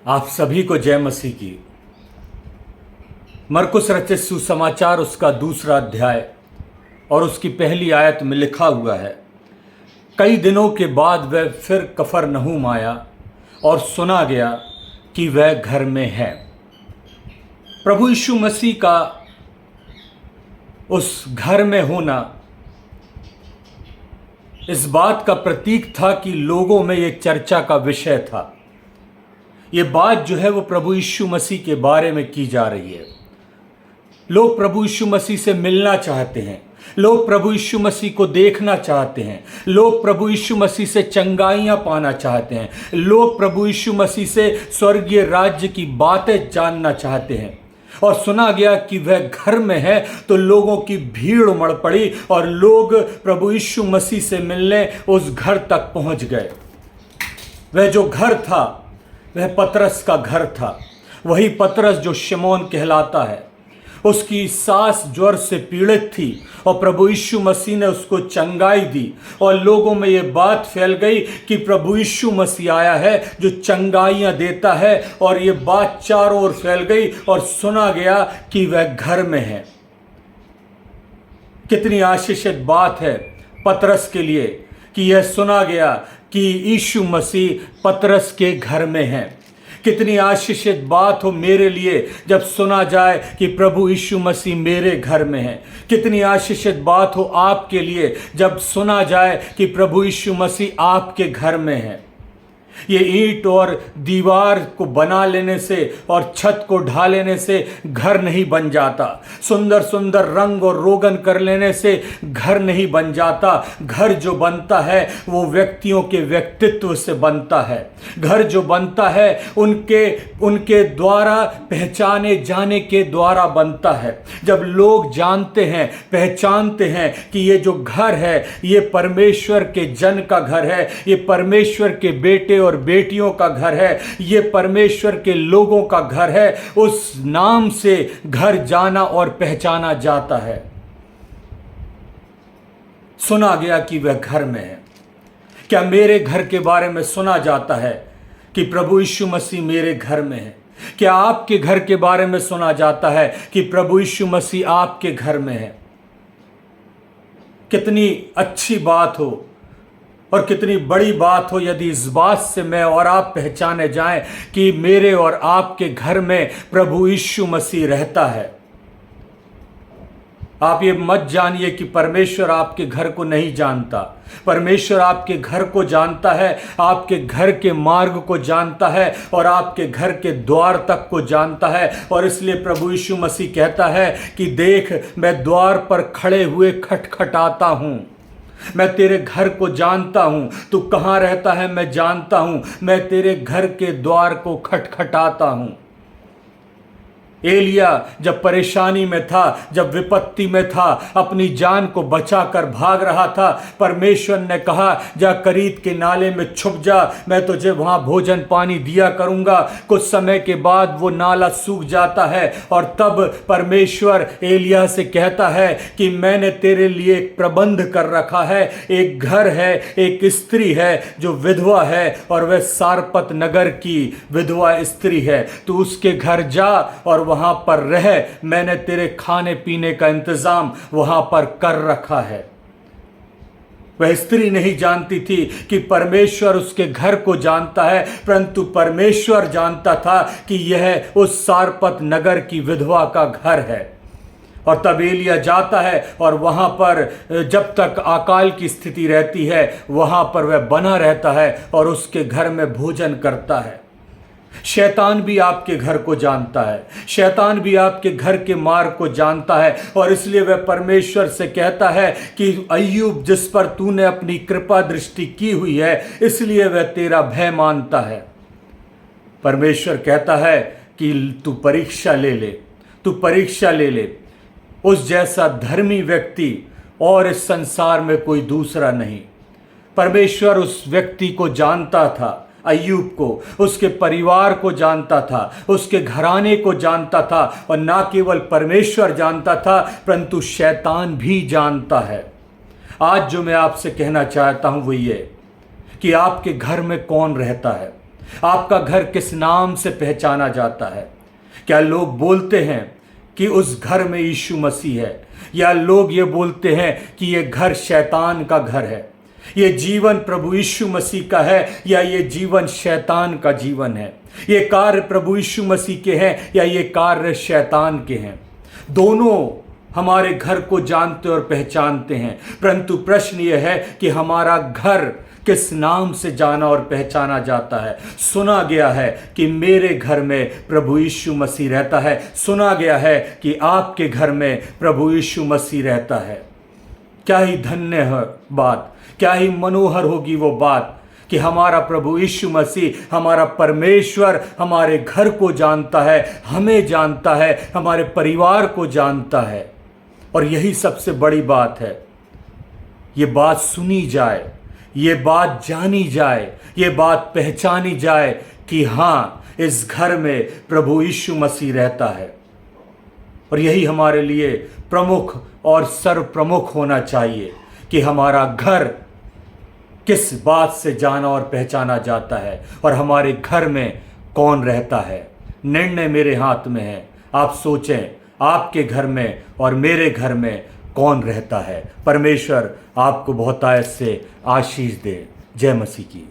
आप सभी को जय मसीह की। मरकुस रचित सुसमाचार उसका दूसरा अध्याय और उसकी पहली आयत में लिखा हुआ है, कई दिनों के बाद वह फिर कफरनहूम आया और सुना गया कि वह घर में है। प्रभु यीशु मसीह का उस घर में होना इस बात का प्रतीक था कि लोगों में एक चर्चा का विषय था। ये बात जो है वो प्रभु यीशु मसीह के बारे में की जा रही है। लोग प्रभु यीशु मसीह से मिलना चाहते हैं, लोग प्रभु यीशु मसीह को देखना चाहते हैं, लोग प्रभु यीशु मसीह से चंगाइयाँ पाना चाहते हैं, लोग प्रभु यीशु मसीह से स्वर्गीय राज्य की बातें जानना चाहते हैं। और सुना गया कि वह घर में है तो लोगों की भीड़ उमड़ पड़ी और लोग प्रभु यीशु मसीह से मिलने उस घर तक पहुंच गए। वह जो घर था वह पतरस का घर था। वही पतरस जो शिमोन कहलाता है। उसकी सास ज्वर से पीड़ित थी और प्रभु यीशु मसीह ने उसको चंगाई दी और लोगों में ये बात फैल गई कि प्रभु यीशु मसीह आया है जो चंगाइयाँ देता है, और ये बात चारों ओर फैल गई और सुना गया कि वह घर में है। कितनी आशीषित बात है पतरस के लिए कि यह सुना गया कि यीशु मसीह पतरस के घर में है। कितनी आशीषित बात हो मेरे लिए जब सुना जाए कि प्रभु यीशु मसीह मेरे घर में है। कितनी आशीषित बात हो आपके लिए जब सुना जाए कि प्रभु यीशु मसीह आपके घर में है। ये ईंट और दीवार को बना लेने से और छत को ढा लेने से घर नहीं बन जाता। सुंदर सुंदर रंग और रोगन कर लेने से घर नहीं बन जाता। घर जो बनता है वो व्यक्तियों के व्यक्तित्व से बनता है। घर जो बनता है उनके द्वारा पहचाने जाने के द्वारा बनता है। जब लोग जानते हैं, पहचानते हैं कि ये जो घर है ये परमेश्वर के जन का घर है, ये परमेश्वर के बेटे और बेटियों का घर है, ये परमेश्वर के लोगों का घर है, उस नाम से घर जाना और पहचाना जाता है। सुना गया कि वह घर में है। क्या मेरे घर के बारे में सुना जाता है कि प्रभु यीशु मसीह मेरे घर में है? क्या आपके घर के बारे में सुना जाता है कि प्रभु यीशु मसीह आपके घर में है? कितनी अच्छी बात हो और कितनी बड़ी बात हो यदि इस बात से मैं और आप पहचाने जाएं कि मेरे और आपके घर में प्रभु यीशु मसीह रहता है। आप ये मत जानिए कि परमेश्वर आपके घर को नहीं जानता। परमेश्वर आपके घर को जानता है, आपके घर के मार्ग को जानता है और आपके घर के द्वार तक को जानता है। और इसलिए प्रभु यीशु मसीह कहता है कि देख, मैं द्वार पर खड़े हुए खटखटाता हूँ। मैं तेरे घर को जानता हूँ, तू कहाँ रहता है मैं जानता हूँ, मैं तेरे घर के द्वार को खटखटाता हूँ। एलिया जब परेशानी में था, जब विपत्ति में था, अपनी जान को बचाकर भाग रहा था, परमेश्वर ने कहा जा करीत के नाले में छुप जा, मैं तुझे वहां भोजन पानी दिया करूंगा। कुछ समय के बाद वो नाला सूख जाता है और तब परमेश्वर एलिया से कहता है कि मैंने तेरे लिए एक प्रबंध कर रखा है। एक घर है, एक स्त्री है जो विधवा है और वह सारपत नगर की विधवा स्त्री है। तू उसके घर जा और वहां पर रह, मैंने तेरे खाने पीने का इंतजाम वहां पर कर रखा है। वह स्त्री नहीं जानती थी कि परमेश्वर उसके घर को जानता है, परंतु परमेश्वर जानता था कि यह उस सारपत नगर की विधवा का घर है। और तब एलिया जाता है और वहां पर जब तक अकाल की स्थिति रहती है वहां पर वह बना रहता है और उसके घर में भोजन करता है। शैतान भी आपके घर को जानता है, शैतान भी आपके घर के मार्ग को जानता है और इसलिए वह परमेश्वर से कहता है कि अय्यूब, जिस पर तूने अपनी कृपा दृष्टि की हुई है, इसलिए वह तेरा भय मानता है। परमेश्वर कहता है कि तू परीक्षा ले ले, तू परीक्षा ले ले। उस जैसा धर्मी व्यक्ति और इस संसार में कोई दूसरा नहीं। परमेश्वर उस व्यक्ति को जानता था, अय्यूब को, उसके परिवार को जानता था, उसके घराने को जानता था। और ना केवल परमेश्वर जानता था परंतु शैतान भी जानता है। आज जो मैं आपसे कहना चाहता हूं वो ये कि आपके घर में कौन रहता है। आपका घर किस नाम से पहचाना जाता है? क्या लोग बोलते हैं कि उस घर में यीशु मसीह है, या लोग ये बोलते हैं कि ये घर शैतान का घर है? ये जीवन प्रभु यीशु मसीह का है या ये जीवन शैतान का जीवन है? ये कार्य प्रभु यीशु मसीह के हैं या ये कार्य शैतान के हैं? दोनों हमारे घर को जानते और पहचानते हैं, परंतु प्रश्न यह है कि हमारा घर किस नाम से जाना और पहचाना जाता है? सुना गया है कि मेरे घर में प्रभु यीशु मसीह रहता है। सुना गया है कि आपके घर में प्रभु यीशु मसीह रहता है। क्या ही धन्य है बात, क्या ही मनोहर होगी वो बात कि हमारा प्रभु यीशु मसीह, हमारा परमेश्वर हमारे घर को जानता है, हमें जानता है, हमारे परिवार को जानता है। और यही सबसे बड़ी बात है, ये बात सुनी जाए, ये बात जानी जाए, ये बात पहचानी जाए कि हाँ, इस घर में प्रभु यीशु मसीह रहता है। और यही हमारे लिए प्रमुख और सर्वप्रमुख होना चाहिए कि हमारा घर किस बात से जाना और पहचाना जाता है और हमारे घर में कौन रहता है। निर्णय मेरे हाथ में है। आप सोचें, आपके घर में और मेरे घर में कौन रहता है। परमेश्वर आपको बहुतायत से आशीष दे। जय मसीह की।